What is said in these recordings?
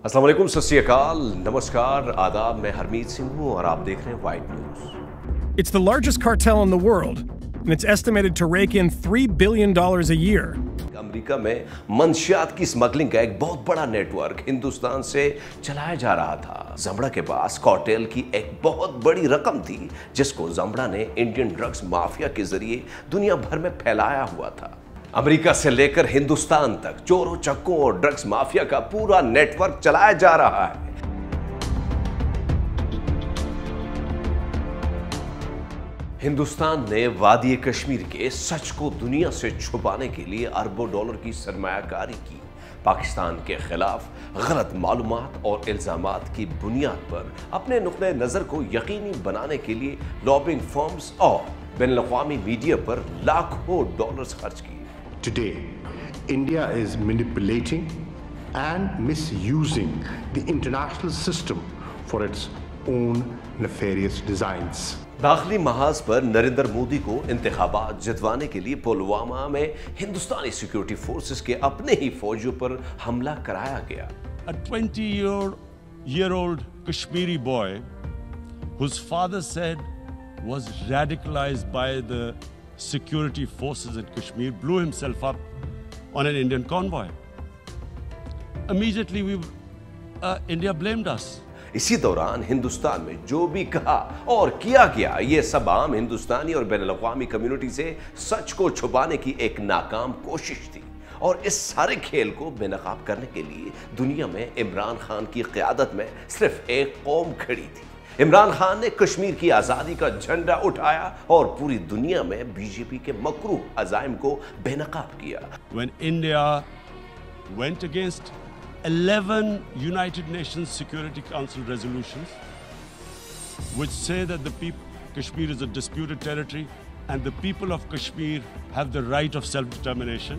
अस्सलाम वालेकुम, सत श्री अकाल, नमस्कार, आदाब। मैं हरमीत सिंह हूँ और आप देख रहे हैं wide news. It's the largest cartel in the world, and it's estimated to rake in $3 billion a year. America में मंशियात की स्मगलिंग का एक बहुत बड़ा नेटवर्क हिंदुस्तान से चलाया जा रहा था। जमड़ा के पास कार्टेल की एक बहुत बड़ी रकम थी जिसको जमड़ा ने इंडियन ड्रग्स माफिया के जरिए दुनिया भर में फैलाया हुआ था। अमेरिका से लेकर हिंदुस्तान तक चोरों चक्कों और ड्रग्स माफिया का पूरा नेटवर्क चलाया जा रहा है। हिंदुस्तान ने वादी कश्मीर के सच को दुनिया से छुपाने के लिए अरबों डॉलर की सरमायाकारी की। पाकिस्तान के खिलाफ गलत मालूमात और इल्जामात की बुनियाद पर अपने नुक्ते नजर को यकीनी बनाने के लिए लॉबिंग फर्म्स और बैनुल-अक़वामी मीडिया पर लाखों डॉलर्स खर्च किए। Today, India is manipulating and misusing the international system for its own nefarious designs. दाखिली महाज पर नरेंद्र मोदी को इंतखाबात जितवाने के लिए पुलवामा में हिंदुस्तानी सिक्योरिटी फोर्सेस के अपने ही फौजियों पर हमला कराया गया। A 20-year-old Kashmiri boy whose father said was radicalized by the security forces in Kashmir blew himself up on an Indian convoy. Immediately India blamed us. इसी दौरान हिंदुस्तान में जो भी कहा और किया गया ये सब आम हिंदुस्तानी और बैनुल-अक़वामी कम्युनिटी से सच को छुपाने की एक नाकाम कोशिश थी। और इस सारे खेल को बेनकाब करने के लिए दुनिया में इमरान खान की क़यादत में सिर्फ एक कौम खड़ी थी। इमरान खान ने कश्मीर की आज़ादी का झंडा उठाया और पूरी दुनिया में बीजेपी के मकरूह अज़ाइम को बेनकाब किया। When India went against 11 United Nations Security Council resolutions which say that Kashmir is a disputed territory and the people of Kashmir have the right of self-determination.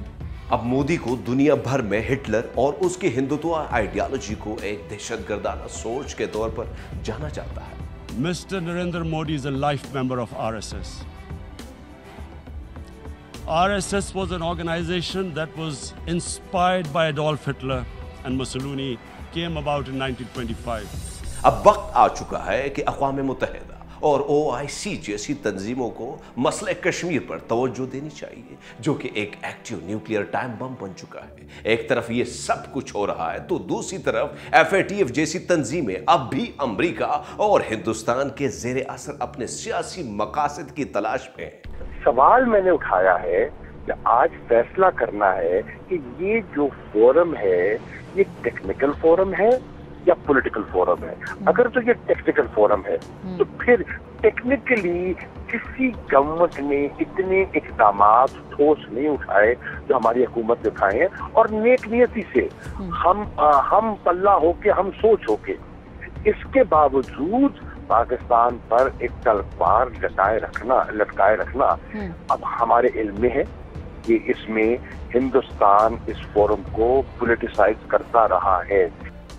अब मोदी को दुनिया भर में हिटलर और उसकी हिंदुत्व आइडियोलॉजी को एक दहशतगर्दाना सोच के तौर पर जाना जाता है। Mr. Narendra Modi is a life member of RSS. RSS was an organization that was inspired by Adolf Hitler and Mussolini, came about in 1925. अब वक्त आ चुका है कि अक़वाम मुत्तहिदा और OIC जैसी तंजीमों को मसले कश्मीर पर तवज्जो देनी चाहिए, जो कि एक एक्टिव न्यूक्लियर टाइम बम बन चुका है। एक तरफ ये सब कुछ हो रहा है तो दूसरी तरफ FATF जैसी तंजीमें अब भी अमेरिका और हिंदुस्तान के ज़ेरे असर अपने सियासी मकासद की तलाश में हैं। सवाल मैंने उठाया है कि आज फैसला करना है कि ये जो फोरम है ये टेक्निकल फोरम है या पॉलिटिकल फोरम है। अगर तो ये टेक्निकल फोरम है तो फिर टेक्निकली किसी गवर्नमेंट ने इतने इक़दाम ठोस नहीं उठाए जो हमारी हुकूमत ने उठाए हैं, और नेक नियति से हम पल्ला होके हम सोच होके इसके बावजूद पाकिस्तान पर एक तलवार लटकाए रखना अब हमारे इल्म में है कि इसमें हिंदुस्तान इस फोरम को पॉलिटिसाइज करता रहा है।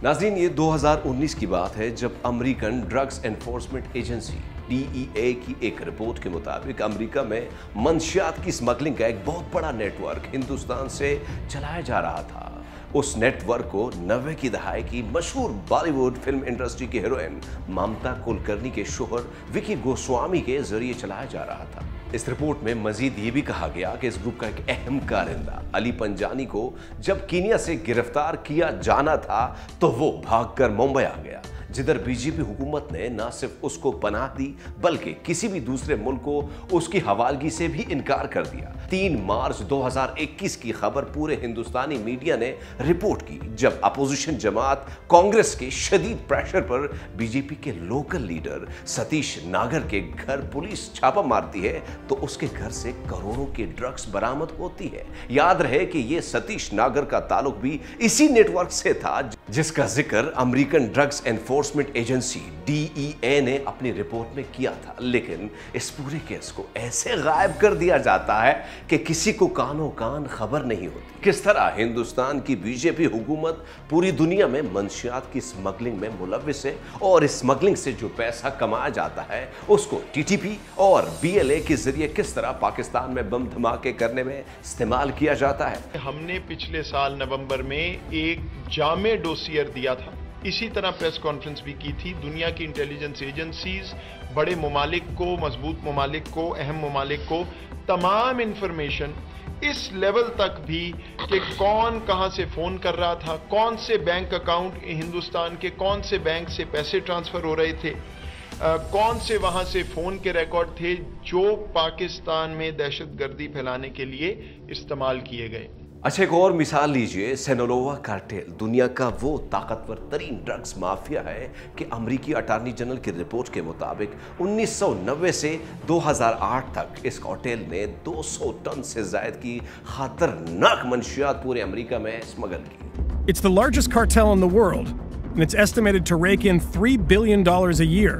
नाज़रीन, ये 2019 की बात है जब American drugs enforcement agency DEA की एक रिपोर्ट के मुताबिक अमेरिका में मंशियात की स्मगलिंग का एक बहुत बड़ा नेटवर्क हिंदुस्तान से चलाया जा रहा था। उस नेटवर्क को 90 की दहाई की मशहूर बॉलीवुड फिल्म इंडस्ट्री की हीरोइन ममता कुलकर्णी के शोहर विकी गोस्वामी के जरिए चलाया जा रहा था। इस रिपोर्ट में मजीद ये भी कहा गया कि इस ग्रुप का एक अहम कारिंदा अली पंजानी को जब कीनिया से गिरफ्तार किया जाना था तो वो भागकर मुंबई आ गया, जिधर बीजेपी हुकूमत ने न सिर्फ उसको पनाह दी बल्कि किसी भी दूसरे मुल्क को उसकी हवालगी से भी इनकार कर दिया। 3 मार्च 2021 की खबर पूरे हिंदुस्तानी मीडिया ने रिपोर्ट की जब अपोजिशन जमात कांग्रेस के शदीद प्रेशर पर बीजेपी के लोकल लीडर सतीश नागर के घर पुलिस छापा मारती है तो उसके घर से करोड़ों के ड्रग्स बरामद होती है। याद रहे कि यह सतीश नागर का ताल्लुक भी इसी नेटवर्क से था जिसका जिक्र American drugs enforcement agency DEA ने अपनी रिपोर्ट में किया था। लेकिन इस पूरे केस को ऐसे गायब कर दिया जाता है कि किसी को कानो कान खबर नहीं होती। किस तरह हिंदुस्तान की बीजेपी हुकूमत पूरी दुनिया में मंशियात की स्मगलिंग में मुलव्विस है और स्मगलिंग से जो पैसा कमाया जाता है उसको टीटीपी और बीएलए के जरिए किस तरह पाकिस्तान में बम धमाके करने में इस्तेमाल किया जाता है। हमने पिछले साल नवंबर में एक जामे डोसियर दिया था, इसी तरह प्रेस कॉन्फ्रेंस भी की थी। दुनिया की इंटेलिजेंस एजेंसीज, बड़े ममालिक को, मजबूत ममालिक को, अहम ममालिक को तमाम इंफॉर्मेशन इस लेवल तक भी कि कौन कहां से फोन कर रहा था, कौन से बैंक अकाउंट हिंदुस्तान के कौन से बैंक से पैसे ट्रांसफर हो रहे थे, कौन से वहां से फोन के रिकॉर्ड थे जो पाकिस्तान में दहशतगर्दी फैलाने के लिए इस्तेमाल किए गए। अच्छा, एक और मिसाल लीजिए, सिनोलोवा कार्टेल दुनिया का वो ताकतवर तरीन ड्रग्स माफिया है कि अमेरिकी अटॉर्नी जनरल की रिपोर्ट के मुताबिक 1990 से 2008 तक इस कार्टेल ने 200 टन से ज्यादा की खतरनाक मंशियात पूरे अमेरिका में स्मगल की। It's the largest cartel in the world, and it's estimated to rake in $3 billion a year.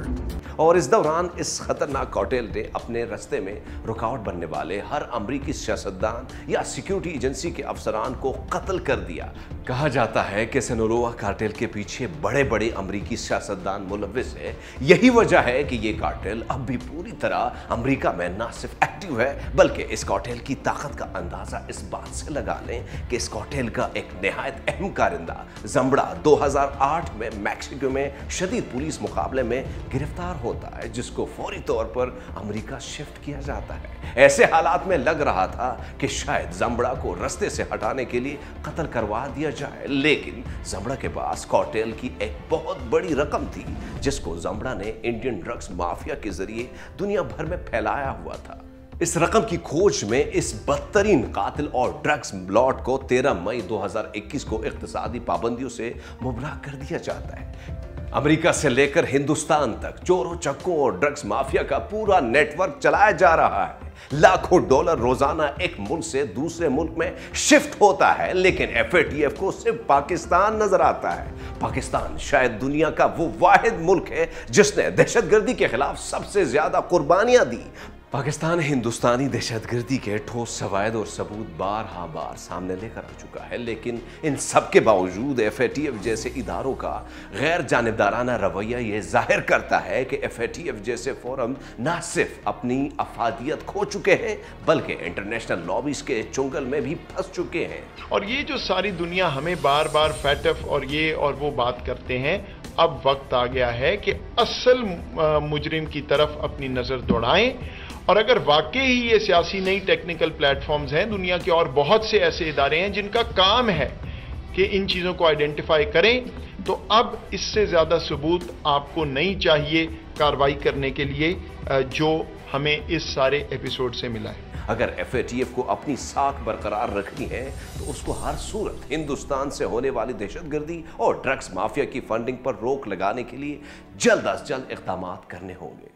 और इस दौरान इस खतरनाक कार्टेल ने अपने रास्ते में रुकावट बनने वाले हर अमरीकी सियासतदान या सिक्योरिटी एजेंसी के अफसरान को कत्ल कर दिया। कहा जाता है कि सिनोलोवा कार्टेल के पीछे बड़े बड़े अमरीकी सियासतदान मुलव्विस है। यही वजह है कि ये कार्टेल अब भी पूरी तरह अमरीका में न सिर्फ एक्टिव है बल्कि इस कार्टेल की ताकत का अंदाजा इस बात से लगा लें कि इस कार्टेल का एक निहायत अहम कारिंदा जंबड़ा 2008 में मैक्सिको में शदीद पुलिस मुकाबले में गिरफ्तार होता है, जिसको फौरी तौर पर अमेरिका शिफ्ट किया जाता है। ऐसे हालात में लग रहा था कि शायद जंबड़ा को रास्ते से हटाने के लिए कत्ल करवा दिया जाए, लेकिन जंबड़ा के पास कार्टेल की एक बहुत बड़ी रकम थी जिसको जंबड़ा ने इंडियन ड्रग्स माफिया के जरिए दुनिया भर में फैलाया हुआ था। इस रकम की खोज में इस बदतरीन कातिल और ड्रग्स लॉर्ड को 13 मई 2021 को इक्तिसादी पाबंदियों से मुबर्रा कर दिया जाता है। अमेरिका से लेकर हिंदुस्तान तक चोरों चक्कों और ड्रग्स माफिया का पूरा नेटवर्क चलाया जा रहा है। लाखों डॉलर रोजाना एक मुल्क से दूसरे मुल्क में शिफ्ट होता है, लेकिन FATF को सिर्फ पाकिस्तान नजर आता है। पाकिस्तान शायद दुनिया का वो वाहिद मुल्क है जिसने दहशतगर्दी के खिलाफ सबसे ज्यादा कुर्बानियां दी। पाकिस्तान हिंदुस्तानी दहशतगर्दी के ठोस सवायद और सबूत बार सामने लेकर आ चुका है, लेकिन इन सब के बावजूद FATF जैसे इदारों का गैर जानिबदाराना रवैया ये जाहिर करता है कि FATF जैसे फोरम न सिर्फ अपनी अफादियत खो चुके हैं बल्कि इंटरनेशनल लॉबीज के चुंगल में भी फंस चुके हैं। और ये जो सारी दुनिया हमें बार बार FATF और ये और वो बात करते हैं, अब वक्त आ गया है कि असल मुजरिम की तरफ अपनी नजर दौड़ाएं। और अगर वाकई ही ये सियासी नई टेक्निकल प्लेटफॉर्म्स हैं, दुनिया के और बहुत से ऐसे इदारे हैं जिनका काम है कि इन चीज़ों को आइडेंटिफाई करें, तो अब इससे ज़्यादा सबूत आपको नहीं चाहिए कार्रवाई करने के लिए जो हमें इस सारे एपिसोड से मिला है। अगर FATF को अपनी साख बरकरार रखनी है तो उसको हर सूरत हिंदुस्तान से होने वाली दहशतगर्दी और ड्रग्स माफिया की फंडिंग पर रोक लगाने के लिए जल्द अज जल्द इक़दामात करने होंगे।